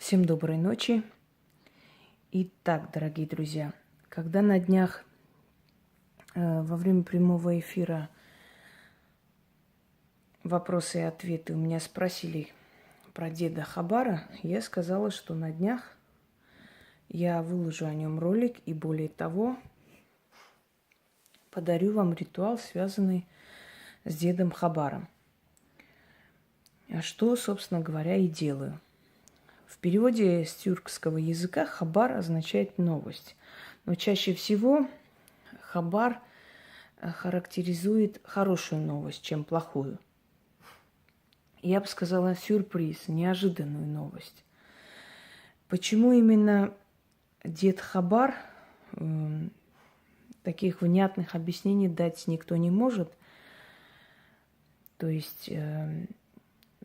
Всем доброй ночи. Итак, дорогие друзья, когда на днях во время прямого эфира вопросы и ответы у меня спросили про деда Хабара, я сказала, что на днях я выложу о нем ролик и более того подарю вам ритуал, связанный с дедом Хабаром. Что, собственно говоря, и делаю. В переводе с тюркского языка хабар означает новость. Но чаще всего хабар характеризует хорошую новость, чем плохую. Я бы сказала сюрприз, неожиданную новость. Почему именно дед Хабар? Таких внятных объяснений дать никто не может. То есть,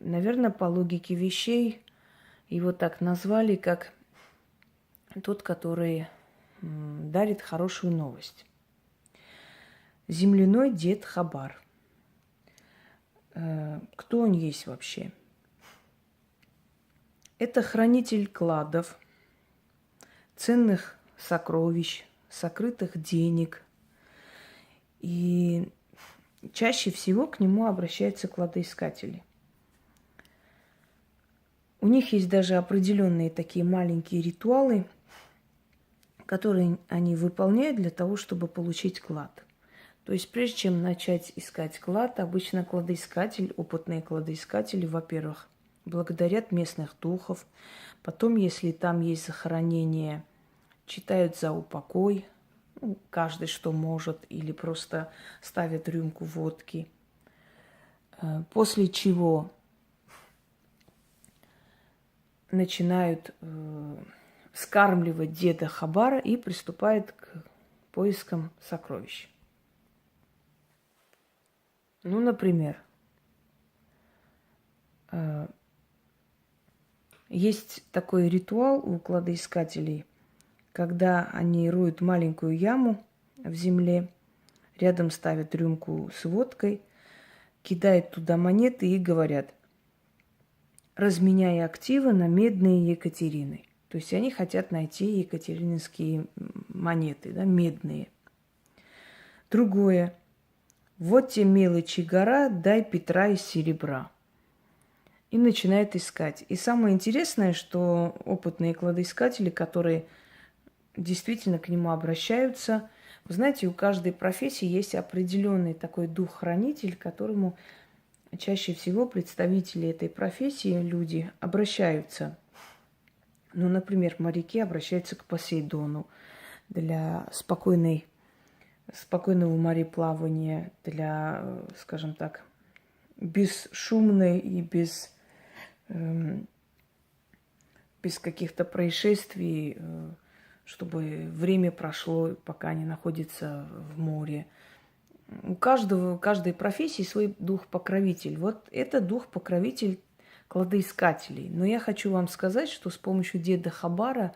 наверное, по логике вещей его так назвали, как тот, который дарит хорошую новость. Земляной дед Хабар. Кто он есть вообще? Это хранитель кладов, ценных сокровищ, сокрытых денег. И чаще всего к нему обращаются кладоискатели. У них есть даже определенные такие маленькие ритуалы, которые они выполняют для того, чтобы получить клад. То есть прежде чем начать искать клад, обычно кладоискатель, опытные кладоискатели, во-первых, благодарят местных духов. Потом, если там есть захоронение, читают за упокой, каждый что может, или просто ставят рюмку водки. После чего начинают скармливать деда Хабара и приступают к поискам сокровищ. Ну, например, есть такой ритуал у кладоискателей, когда они роют маленькую яму в земле, рядом ставят рюмку с водкой, кидают туда монеты и говорят: разменяя активы на медные Екатерины. То есть они хотят найти екатерининские монеты, да, медные. Другое. Вот те мелочи гора, дай Петра из серебра. И начинает искать. И самое интересное, что опытные кладоискатели, которые действительно к нему обращаются, вы знаете, у каждой профессии есть определенный такой дух-хранитель, к которому чаще всего представители этой профессии, люди, обращаются. Ну, например, моряки обращаются к Посейдону для спокойного мореплавания, для, скажем так, бесшумной и без каких-то происшествий, чтобы время прошло, пока они находятся в море. У каждой профессии свой дух-покровитель. Вот это дух-покровитель кладоискателей. Но я хочу вам сказать, что с помощью деда Хабара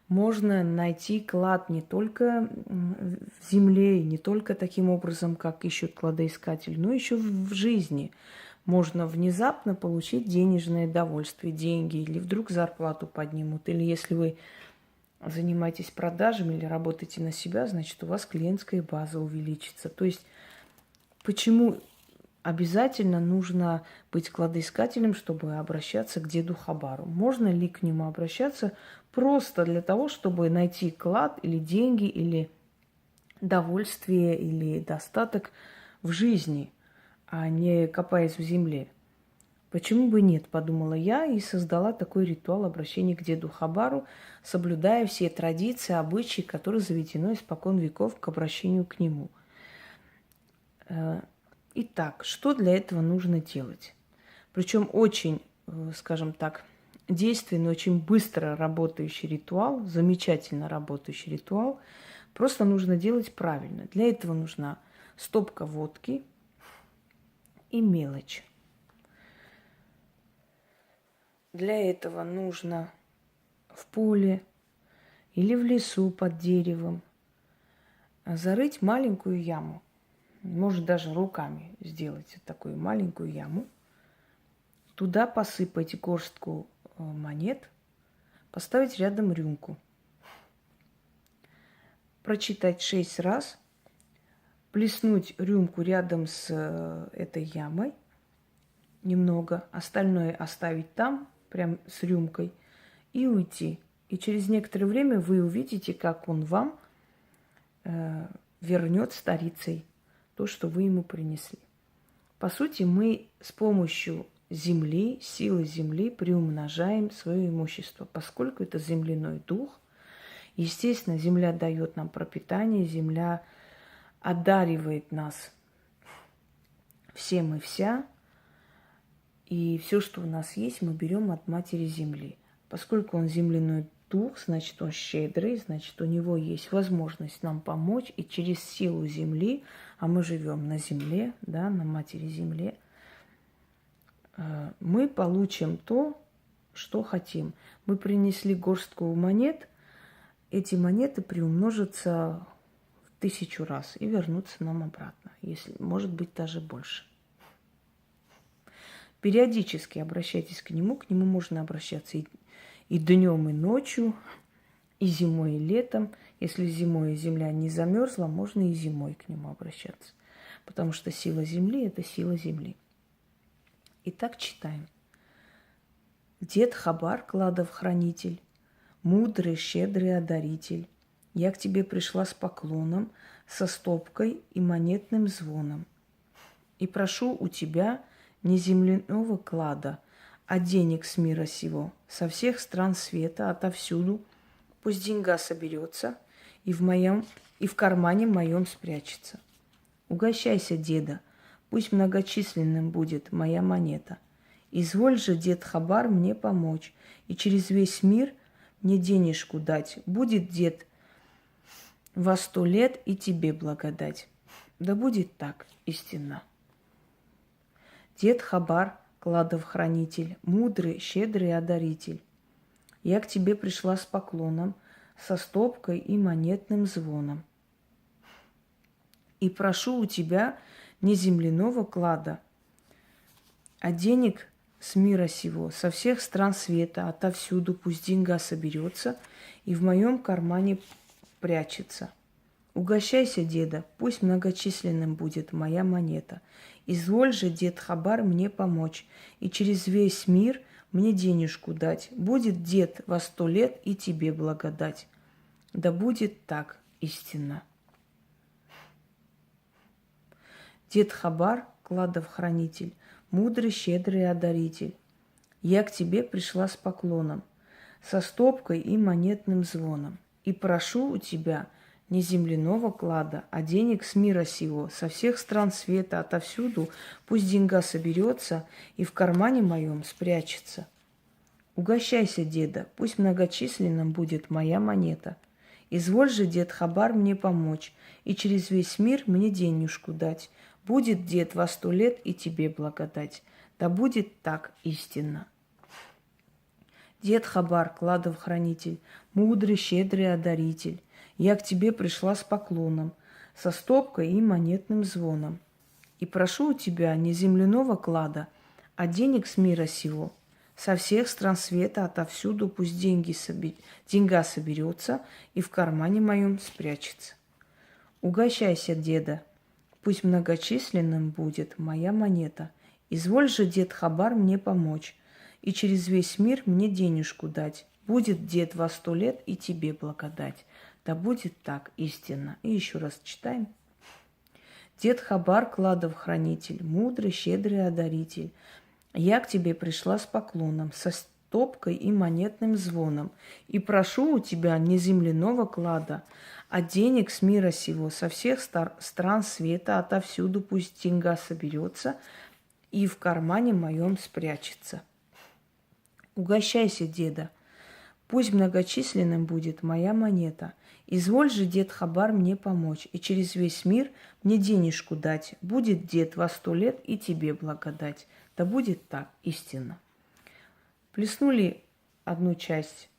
можно найти клад не только в земле, не только таким образом, как ищут кладоискатель, но еще в жизни. Можно внезапно получить денежное довольствие, деньги, или вдруг зарплату поднимут, или если вы занимаетесь продажами или работаете на себя, значит, у вас клиентская база увеличится. То есть почему обязательно нужно быть кладоискателем, чтобы обращаться к деду Хабару? Можно ли к нему обращаться просто для того, чтобы найти клад или деньги, или довольствие, или достаток в жизни, а не копаясь в земле? Почему бы нет, подумала я и создала такой ритуал обращения к деду Хабару, соблюдая все традиции, обычаи, которые заведено испокон веков к обращению к нему. Итак, что для этого нужно делать? Причем очень, скажем так, действенный, очень быстро работающий ритуал, замечательно работающий ритуал. Просто нужно делать правильно. Для этого нужна стопка водки и мелочь. Для этого нужно в поле или в лесу под деревом зарыть маленькую яму. Может даже руками сделать такую маленькую яму. Туда посыпать горстку монет поставить рядом рюмку, прочитать 6 раз, плеснуть рюмку рядом с этой ямой, немного, остальное оставить там, прям с рюмкой, и уйти. И через некоторое время вы увидите, как он вам вернет старицей то, что вы ему принесли. По сути, мы с помощью земли, силы земли приумножаем свое имущество, поскольку это земляной дух. Естественно, земля дает нам пропитание, земля одаривает нас всем и вся. И все, что у нас есть, мы берем от Матери Земли. Поскольку он земляной дух, значит, он щедрый, значит, у него есть возможность нам помочь. И через силу Земли, а мы живем на Земле, да, на Матери Земле, мы получим то, что хотим. Мы принесли горстку монет, эти монеты приумножатся в 1000 раз и вернутся нам обратно, если, может быть, даже больше. Периодически обращайтесь к нему можно обращаться и днем, и ночью, и зимой, и летом. Если зимой земля не замерзла, можно и зимой к нему обращаться, потому что сила Земли – это сила Земли. Итак, читаем. Дед Хабар, кладов хранитель, мудрый, щедрый одаритель, я к тебе пришла с поклоном, со стопкой и монетным звоном. И прошу у тебя не земляного клада, а денег с мира сего, со всех стран света, отовсюду. Пусть деньга соберется и в кармане моем спрячется. Угощайся, деда, пусть многочисленным будет моя монета. Изволь же, дед Хабар, мне помочь, и через весь мир мне денежку дать. Будет, дед, во 100 лет и тебе благодать. Да будет так, истинно. Дед Хабар, кладов хранитель, мудрый, щедрый одаритель, я к тебе пришла с поклоном, со стопкой и монетным звоном. И прошу у тебя не земляного клада, а денег с мира сего, со всех стран света, отовсюду пусть деньга соберется и в моем кармане прячется. Угощайся, деда, пусть многочисленным будет моя монета. Изволь же, дед Хабар, мне помочь, и через весь мир мне денежку дать. Будет, дед, во 100 лет и тебе благодать. Да будет так, истинно. Дед Хабар, кладов хранитель, мудрый, щедрый одаритель, я к тебе пришла с поклоном, со стопкой и монетным звоном. И прошу у тебя не земляного клада, а денег с мира сего, со всех стран света, отовсюду, пусть деньга соберется и в кармане моем спрячется. Угощайся, деда, пусть многочисленным будет моя монета. Изволь же, дед Хабар, мне помочь, и через весь мир мне денежку дать. Будет, дед, во 100 лет и тебе благодать. Да будет так, истинно. Дед Хабар, кладов хранитель, мудрый, щедрый одаритель, я к тебе пришла с поклоном, со стопкой и монетным звоном. И прошу у тебя не земляного клада, а денег с мира сего, со всех стран света, отовсюду пусть деньга соберется и в кармане моем спрячется. Угощайся, деда, пусть многочисленным будет моя монета. Изволь же, дед Хабар, мне помочь, и через весь мир мне денежку дать. Будет, дед, во 100 лет и тебе благодать. Да будет так, истинно. И еще раз читаем. Дед Хабар, кладов хранитель, мудрый, щедрый одаритель, я к тебе пришла с поклоном, со стопкой и монетным звоном, и прошу у тебя не земляного клада, а денег с мира сего, со всех стран света, отовсюду пусть деньга соберется и в кармане моем спрячется. Угощайся, деда, пусть многочисленным будет моя монета. Изволь же, дед Хабар, мне помочь, и через весь мир мне денежку дать. Будет, дед, во 100 лет и тебе благодать. Да будет так, истинно. Плеснули одну часть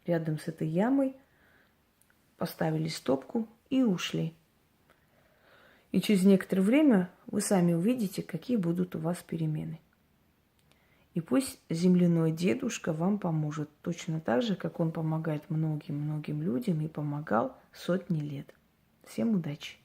рядом с этой ямой, поставили стопку и ушли. И через некоторое время вы сами увидите, какие будут у вас перемены. И пусть земляной дедушка вам поможет точно так же, как он помогает многим-многим людям и помогал сотни лет. Всем удачи!